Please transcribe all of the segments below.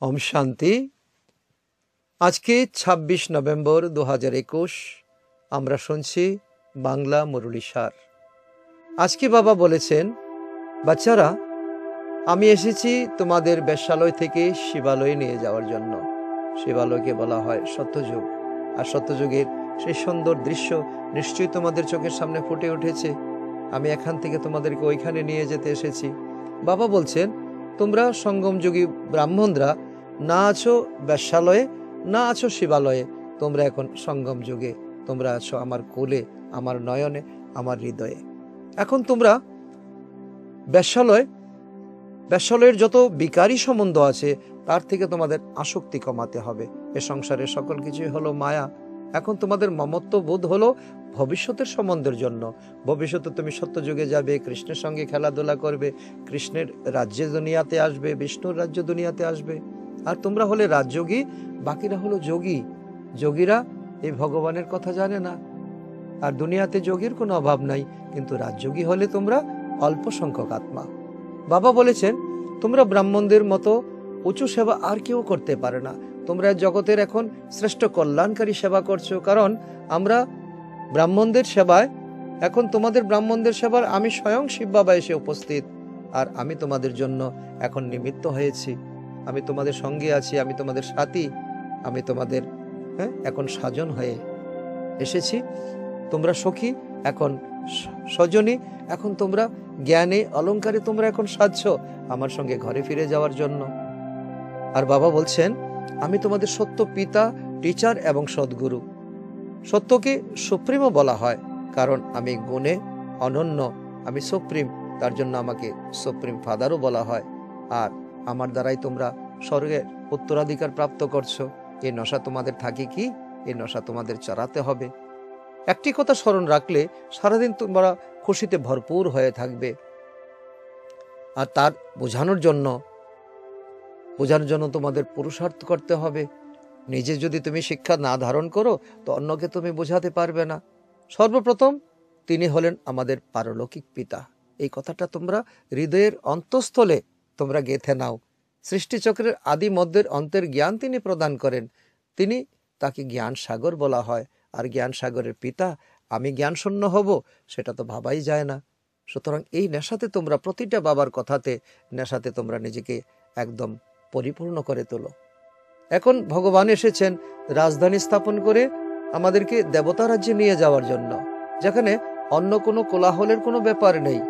ওম শান্তি। আজকে ২৬ নভেম্বর ২০২১ আমরা শুনছি বাংলা মুরলীসার। আজকে বাবা বলেছেন, বাচ্চারা, আমি এসেছি তোমাদের বেশ্যালয় থেকে শিবালয়ে নিয়ে যাওয়ার জন্য। শিবালয়কে বলা হয় সত্যযুগ, আর সত্যযুগের সেই সুন্দর দৃশ্য নিশ্চয়ই তোমাদের চোখের সামনে ফুটে উঠেছে। আমি এখান থেকে তোমাদেরকে ওইখানে নিয়ে যেতে এসেছি। বাবা বলছেন, তোমরা সঙ্গমযুগী ব্রাহ্মণরা না আছো বেশ্যালয়ে, না আছো শিবালয়ে, তোমরা এখন সঙ্গম যুগে। তোমরা আছো আমার কোলে, আমার নয়নে, আমার হৃদয়ে। এখন তোমরা বেশ্যালয়ের যত বিকারী সম্বন্ধ আছে তার থেকে তোমাদের আসক্তি কমাতে হবে। এ সংসারে সকল কিছুই হলো মায়া। এখন তোমাদের মমত্ব বোধ হলো ভবিষ্যতের সম্বন্ধের জন্য। ভবিষ্যতে তুমি সত্যযুগে যাবে, কৃষ্ণের সঙ্গে খেলাধুলা করবে, কৃষ্ণের রাজ্যে দুনিয়াতে আসবে, বিষ্ণুর রাজ্য দুনিয়াতে আসবে। আর তোমরা হলে রাজযোগী, বাকিরা হলো যোগী। যোগীরা এই ভগবানের কথা জানে না, আর দুনিয়াতে যোগীর কোনো অভাব নাই, কিন্তু রাজযোগী হলে তোমরা অল্প সংখ্যক আত্মা। বাবা বলেছেন, তোমরা ব্রাহ্মণদের মতো উঁচু সেবা আর কেউ করতে পারে না। তোমরা জগতের এখন শ্রেষ্ঠ কল্যাণকারী সেবা করছো, কারণ আমরা ব্রাহ্মণদের সেবায়, এখন তোমাদের ব্রাহ্মণদের সেবার আমি স্বয়ং শিব বাবা এসে উপস্থিত, আর আমি তোমাদের জন্য এখন নিমিত্ত হয়েছি। আমি তোমাদের সঙ্গে আছি, আমি তোমাদের সাথী, আমি তোমাদের এখন সাজন হয়ে এসেছি। তোমরা সখী, এখন স্বজনী, এখন তোমরা জ্ঞানে অলংকারে তোমরা এখন সাজছ আমার সঙ্গে ঘরে ফিরে যাওয়ার জন্য। আর বাবা বলছেন, আমি তোমাদের সত্য পিতা, টিচার এবং সদ্গুরু। সত্যকে সুপ্রিমও বলা হয়, কারণ আমি গুণে অনন্য, আমি সুপ্রিম, তার জন্য আমাকে সুপ্রিম ফাদারও বলা হয়। আর আমার দ্বারাই তোমরা স্বর্গের উত্তরাধিকার প্রাপ্ত করছো। এই নশা তোমাদের থাকে কি? এই নশা তোমাদের চড়াতে হবে। একটি কথা স্মরণ রাখলে সারাদিন তোমরা খুশিতে ভরপুর হয়ে থাকবে। আর তার বোঝানোর জন্য তোমাদের পুরুষার্থ করতে হবে। নিজে যদি তুমি শিক্ষা না ধারণ করো তো অন্যকে তুমি বোঝাতে পারবে না। সর্বপ্রথম তিনি হলেন আমাদের পারলৌকিক পিতা। এই কথাটা তোমরা হৃদয়ের অন্তঃস্থলে তোমরা গেঁথে নাও। সৃষ্টিচক্রের আদি মধ্যের অন্তের জ্ঞান তিনি প্রদান করেন। তাকে জ্ঞান সাগর বলা হয়। আর জ্ঞান সাগরের পিতা আমি জ্ঞান শূন্য হব, সেটা তো ভাবাই যায় না। সুতরাং এই নেশাতে তোমরা, প্রতিটা বাবার কথাতে নেশাতে তোমরা নিজেকে একদম পরিপূর্ণ করে তোলো। এখন ভগবান এসেছেন রাজধানী স্থাপন করে আমাদেরকে দেবতা রাজ্যে নিয়ে যাওয়ার জন্য, যেখানে অন্য কোনো কোলাহলের কোনো ব্যাপার নেই।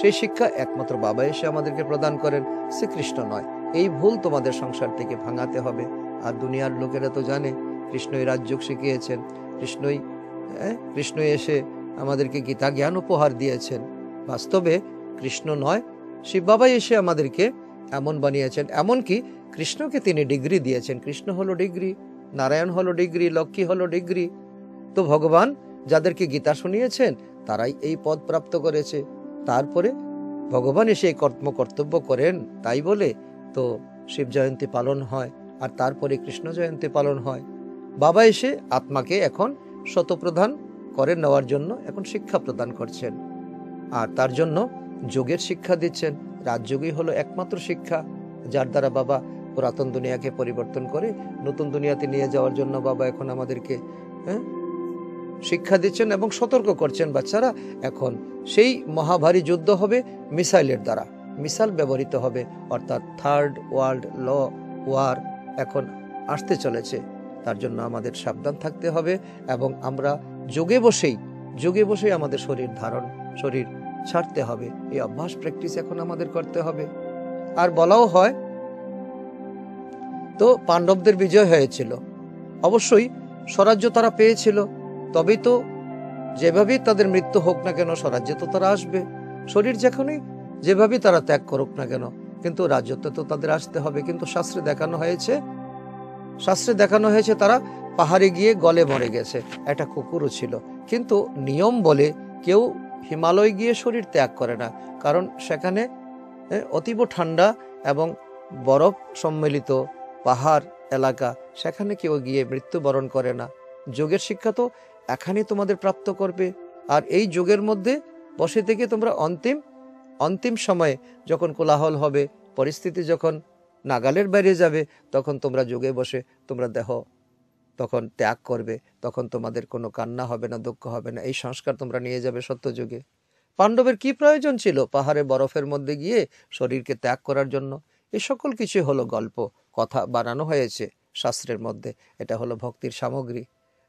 সেই শিক্ষা একমাত্র বাবা এসে আমাদেরকে প্রদান করেন, শ্রীকৃষ্ণ নয়। এই ভুল তোমাদের সংসার থেকে ভাঙাতে হবে। আর দুনিয়ার লোকেরা তো জানে কৃষ্ণই রাজযোগ শিখিয়েছেন, কৃষ্ণই এসে আমাদেরকে গীতা জ্ঞান উপহার দিয়েছেন। বাস্তবে কৃষ্ণ নয়, শিব বাবাই এসে আমাদেরকে এমন বানিয়েছেন। এমনকি কৃষ্ণকে তিনি ডিগ্রি দিয়েছেন। কৃষ্ণ হলো ডিগ্রি, নারায়ণ হলো ডিগ্রি, লক্ষ্মী হলো ডিগ্রি। তো ভগবান যাদেরকে গীতা শুনিয়েছেন তারাই এই পদ প্রাপ্ত করেছে। তারপরে ভগবান এসে এই কর্তব্য করেন, তাই বলে তো শিব জয়ন্তী পালন হয়, আর তারপরে কৃষ্ণ জয়ন্তী পালন হয়। বাবা এসে আত্মাকে এখন শতপ্রধান করে নেওয়ার জন্য এখন শিক্ষা প্রদান করছেন, আর তার জন্য যোগের শিক্ষা দিচ্ছেন। রাজযোগই হলো একমাত্র শিক্ষা, যার দ্বারা বাবা পুরাতন দুনিয়াকে পরিবর্তন করে নতুন দুনিয়াতে নিয়ে যাওয়ার জন্য বাবা এখন আমাদেরকে শিক্ষা দিচ্ছেন এবং সতর্ক করছেন, বাচ্চারা এখন সেই মহাভারী যুদ্ধ হবে মিসাইলের দ্বারা। মিসাইল ব্যবহৃত হবে, অর্থাৎ থার্ড ওয়ার্ল্ড ওয়ার এখন আসতে চলেছে। তার জন্য আমাদের সাবধান থাকতে হবে এবং আমরা যোগে বসেই আমাদের শরীর ছাড়তে হবে। এই অভ্যাস প্র্যাকটিস এখন আমাদের করতে হবে। আর বলাও হয় তো পাণ্ডবদের বিজয় হয়েছিল, অবশ্যই স্বরাজ্য তারা পেয়েছিল, তবেই তো যেভাবেই তাদের মৃত্যু হোক না কেন স্বরাজ্যে তো তারা আসবে। শরীর যেভাবেই তারা ত্যাগ করুক না কেন, কিন্তু রাজ্যতে তো তাদের আসতে হবে। কিন্তু শাস্ত্রে দেখানো হয়েছে তারা পাহাড়ে গিয়ে গলে মরে গেছে। একটা কুকুরও ছিল, কিন্তু নিয়ম বলে কেউ হিমালয় গিয়ে শরীর ত্যাগ করে না, কারণ সেখানে অতীব ঠান্ডা এবং বরফ সম্মিলিত পাহাড় এলাকা, সেখানে কেউ গিয়ে মৃত্যুবরণ করে না। যোগের শিক্ষা তো এখানেই তোমাদের প্রাপ্ত করবে। আর এই যোগের মধ্যে বসে থেকে তোমরা অন্তিম সময়ে যখন কোলাহল হবে, পরিস্থিতি যখন নাগালের বাইরে যাবে, তখন তোমরা যোগে বসে তোমরা দেহ তখন ত্যাগ করবে, তখন তোমাদের কোনো কান্না হবে না, দুঃখ হবে না। এই সংস্কার তোমরা নিয়ে যাবে সত্যযুগে। পাণ্ডবের কি প্রয়োজন ছিল পাহাড়ে বরফের মধ্যে গিয়ে শরীরকে ত্যাগ করার জন্য? এই সকল কিছু হলো গল্প, কথা বানানো হয়েছে শাস্ত্রের মধ্যে। এটা হলো ভক্তির সামগ্রী।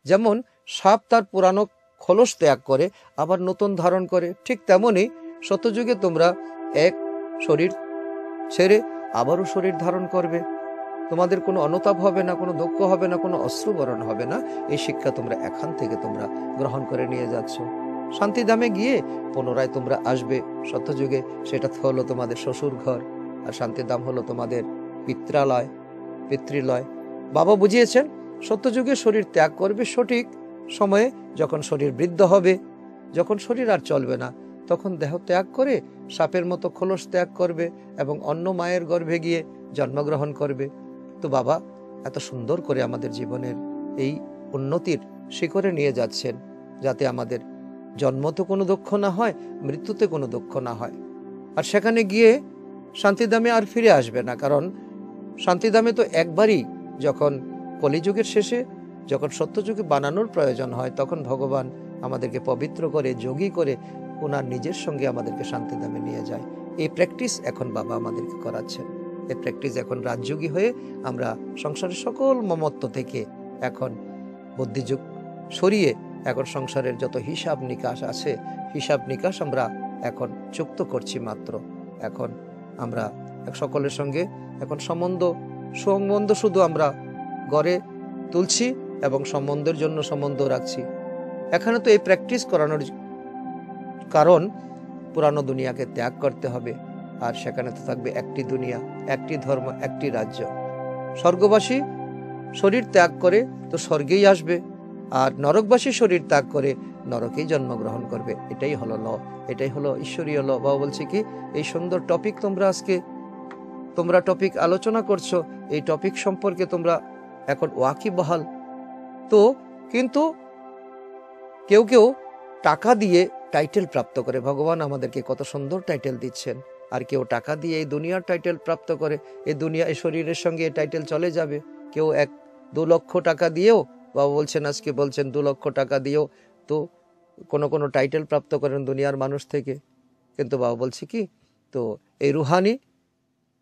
যেমন সাপ তার পুরানো খোলস ত্যাগ করে আবার নতুন ধারণ করে, ঠিক তেমনি সত্যযুগে তোমরা এক শরীর ছেড়ে আবারও শরীর ধারণ করবে। তোমাদের কোনো অনুতাপ হবে না, কোনো দুঃখ হবে না, কোনো অশ্রুবরণ হবে না। এই শিক্ষা তোমরা এখান থেকে তোমরা গ্রহণ করে নিয়ে যাচ্ছ। শান্তিধামে গিয়ে পুনরায় তোমরা আসবে সত্যযুগে, সেটা হলো তোমাদের শ্বশুর ঘর, আর শান্তিধাম হলো তোমাদের পিত্রালয়, পিতৃলয়। বাবা বুঝিয়েছেন সত্যযুগে শরীর ত্যাগ করবে সঠিক সময়ে, যখন শরীর বৃদ্ধ হবে, যখন শরীর আর চলবে না, তখন দেহ ত্যাগ করে সাপের মতো খোলস ত্যাগ করবে এবং অন্য মায়ের গর্ভে গিয়ে জন্মগ্রহণ করবে। তো বাবা এত সুন্দর করে আমাদের জীবনের এই উন্নতির শিখরে নিয়ে যাচ্ছেন, যাতে আমাদের জন্মতে কোনো দুঃখ না হয়, মৃত্যুতে কোনো দুঃখ না হয়। আর সেখানে গিয়ে শান্তিধামে আর ফিরে আসবে না, কারণ শান্তিধামে তো একবারই, যখন কলিযুগের শেষে, যখন সত্যযুগে বানানোর প্রয়োজন হয়, তখন ভগবান আমাদেরকে পবিত্র করে, যোগী করে ওনার নিজের সঙ্গে আমাদেরকে শান্তিধামে নিয়ে যায়। এই প্র্যাকটিস এখন বাবা আমাদেরকে করাচ্ছেন। এই প্র্যাকটিস এখন রাজযোগী হয়ে আমরা সংসারের সকল মমত্ব থেকে এখন বুদ্ধিযুগ সরিয়ে এখন সংসারের যত হিসাব নিকাশ আছে, হিসাব নিকাশ আমরা এখন যুক্ত করছি মাত্র। এখন আমরা সকলের সঙ্গে এখন সম্বন্ধ শুধু আমরা গড়ে তুলছি এবং সম্বন্ধের জন্য সম্বন্ধ রাখছি। এখানে তো এই প্র্যাকটিস করানোর কারণ পুরানো দুনিয়াকে ত্যাগ করতে হবে, আর সেখানে তো থাকবে একটি দুনিয়া, একটি ধর্ম, একটি রাজ্য। স্বর্গবাসী শরীর ত্যাগ করে তো স্বর্গেই আসবে, আর নরকবাসী শরীর ত্যাগ করে নরকেই জন্মগ্রহণ করবে। এটাই হলো ল, এটাই হলো ঈশ্বরীয় ল। বাবা বলছে কি, এই সুন্দর টপিক তোমরা টপিক আলোচনা করছো, এই টপিক সম্পর্কে তোমরা এখন ওয়াকিবহাল। তো কিন্তু কেউ কেউ টাকা দিয়ে টাইটেল প্রাপ্ত করে, ভগবান আমাদেরকে কত সুন্দর টাইটেল দিচ্ছেন, আর কেউ টাকা দিয়ে এই দুনিয়ার টাইটেল প্রাপ্ত করে। এই দুনিয়া, এই শরীরের সঙ্গে এই টাইটেল চলে যাবে। কেউ 1-2 লক্ষ টাকা দিয়েও, বাবা বলছেন আজকে বলছেন 2 লক্ষ টাকা দিয়েও তো কোনো টাইটেল প্রাপ্ত করেন দুনিয়ার মানুষ থেকে। কিন্তু বাবা বলছে কি, তো এই রুহানি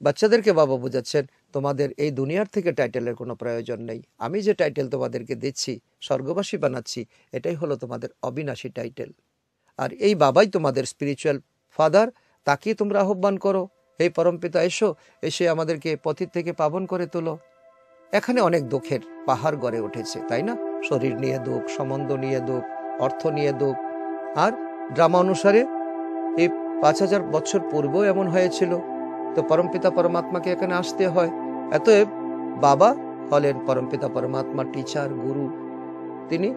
বাচ্চাদেরকে বাবা বোঝাচ্ছেন, তোমাদের এই দুনিয়ার থেকে টাইটেলের কোনো প্রয়োজন নেই। আমি যে টাইটেল তোমাদেরকে দিচ্ছি, স্বর্গবাসী বানাচ্ছি, এটাই হলো তোমাদের অবিনাশী টাইটেল। আর এই বাবাই তোমাদের স্পিরিচুয়াল ফাদার, তাকেই তোমরা আহ্বান করো, হে পরমপিতা এসে আমাদেরকে পথিক থেকে পাবন করে তোলো। এখানে অনেক দুঃখের পাহাড় গড়ে উঠেছে, তাই না? শরীর নিয়ে দুঃখ, সম্বন্ধ নিয়ে দুঃখ, অর্থ নিয়ে দুঃখ। আর ড্রামা অনুসারে এই 5000 বছর পূর্বেও এমন হয়েছিল। তো পরমপিতা পরমাত্মাকে এখানে আসতে হয়। অতএব বাবা হলেন পরমপিতা পরমাত্মার টিচার, গুরু। তিনি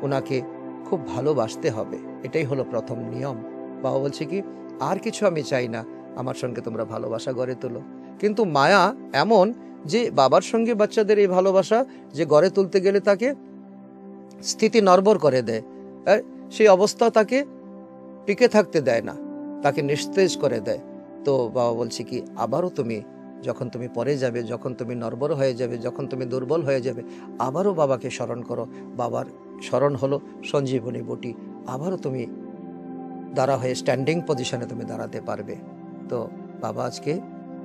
ওনাকে খুব ভালোবাসতে হবে, এটাই হলো প্রথম নিয়ম। বাবা বলছে কি, আর কিছু আমি চাই না, আমার সঙ্গে তোমরা ভালোবাসা গড়ে তোলো। কিন্তু মায়া এমন যে বাবার সঙ্গে বাচ্চাদের এই ভালোবাসা যে গড়ে তুলতে গেলে তাকে স্থিতি নড়বড় করে দেয়, সেই অবস্থা তাকে টিকে থাকতে দেয় না, তাকে নিস্তেজ করে দেয়। তো বাবা বলছে কি, আবারও যখন তুমি পরে যাবে, যখন তুমি নড়বড় হয়ে যাবে, যখন তুমি দুর্বল হয়ে যাবে, আবারও বাবাকে স্মরণ করো। বাবার স্মরণ হলো সঞ্জীবনী বটি। আবারও তুমি দাঁড়া হয়ে স্ট্যান্ডিং পজিশনে তুমি দাঁড়াতে পারবে। তো বাবা আজকে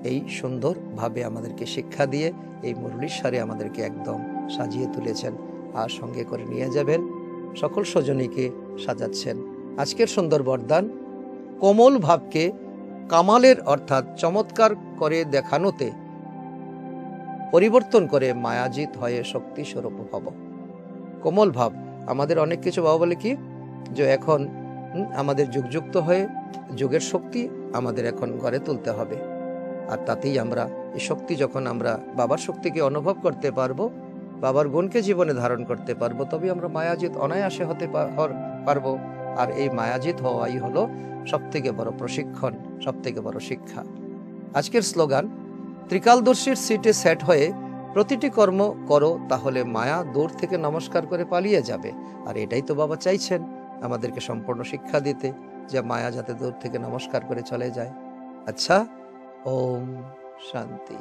এই সুন্দরভাবে আমাদেরকে শিক্ষা দিয়ে এই মুরলির সারে আমাদেরকে একদম সাজিয়ে তুলেছেন, আর সঙ্গে করে নিয়ে যাবেন। সকল স্বজনীকে সাজাচ্ছেন। আজকের সুন্দর বরদান, কোমল ভাবকে কামালের অর্থাৎ চমৎকার করে দেখানোতে পরিবর্তন করে মায়াজিত হয়ে শক্তি স্বরূপ হব। কোমল ভাব, আমাদের অনেক কিছু বাবা বলে কি, যে এখন আমাদের যুগযুক্ত হয়ে যুগের শক্তি আমাদের এখন গড়ে তুলতে হবে। আর তাতেই আমরা এই শক্তি, যখন আমরা বাবার শক্তিকে অনুভব করতে পারবো, বাবার গুণকে জীবনে ধারণ করতে পারবো, তবে আমরা মায়াজিত অনায়াসে হতে পারবো। আর এই মায়াজিত হওয়াই হলো সব থেকে বড় প্রশিক্ষণ, সব থেকে বড় শিক্ষা। আজকের স্লোগান, ত্রিকালদর্শীর সিটে সেট হয়ে প্রতিটি কর্ম করো, তাহলে মায়া দূর থেকে নমস্কার করে পালিয়ে যাবে। আর এটাই তো বাবা চাইছেন, আমাদেরকে সম্পূর্ণ শিক্ষা দিতে, যে মায়া যাতে দূর থেকে নমস্কার করে চলে যায়। আচ্ছা, ওম শান্তি।